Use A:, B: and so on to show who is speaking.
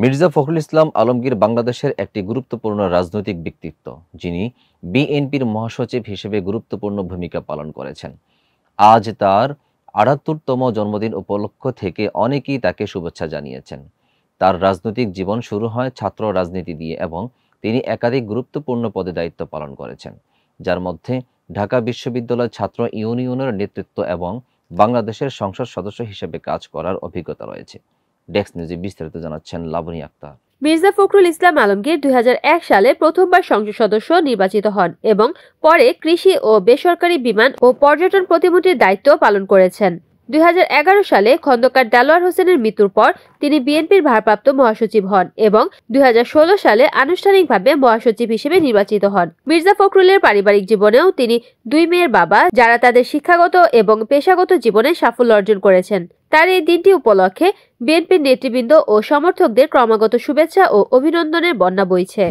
A: মির্জা ফখরুল ইসলাম আলমগীর বাংলাদেশের একটি গুরুত্বপূর্ণ রাজনৈতিক ব্যক্তিত্ব, যিনি বিএনপির মহাসচিব হিসেবে গুরুত্বপূর্ণ ভূমিকা পালন করেছেন। আজ তার ৭৮তম জন্মদিন উপলক্ষ থেকে অনেকেই তাকে শুভেচ্ছা জানিয়েছেন। তার রাজনৈতিক জীবন শুরু হয় ছাত্র রাজনীতি দিয়ে এবং তিনি একাধিক গুরুত্বপূর্ণ পদে দায়িত্ব পালন করেছেন, যার মধ্যে ঢাকা বিশ্ববিদ্যালয় ছাত্র ইউনিয়নের নেতৃত্ব এবং বাংলাদেশের সংসদ সদস্য হিসেবে কাজ করার অভিজ্ঞতা রয়েছে। ডেস্ক নিউজে বিস্তারিত জানাচ্ছেন লাবণী আক্তার।
B: মির্জা ফখরুল ইসলাম আলমগীর ২০০১ সালে প্রথমবার সংসদ সদস্য নির্বাচিত হন এবং পরে কৃষি ও বেসরকারি বিমান ও পর্যটন প্রতিমন্ত্রীর দায়িত্ব পালন করেছেন। ২০১১ সালে খন্দকার দেলোয়ার হোসেনের মৃত্যুর পর তিনি বিএনপির ভারপ্রাপ্ত মহাসচিব হন এবং ২০১৬ সালে আনুষ্ঠানিকভাবে মহাসচিব হিসেবে নির্বাচিত হন। মির্জা ফখরুলের পারিবারিক জীবনেও তিনি দুই মেয়ের বাবা, যারা তাদের শিক্ষাগত এবং পেশাগত জীবনে সাফল্য অর্জন করেছেন। তার এই দিনটি উপলক্ষে বিএনপির নেতৃবৃন্দ ও সমর্থকদের ক্রমাগত শুভেচ্ছা ও অভিনন্দনের বন্যা বইছে।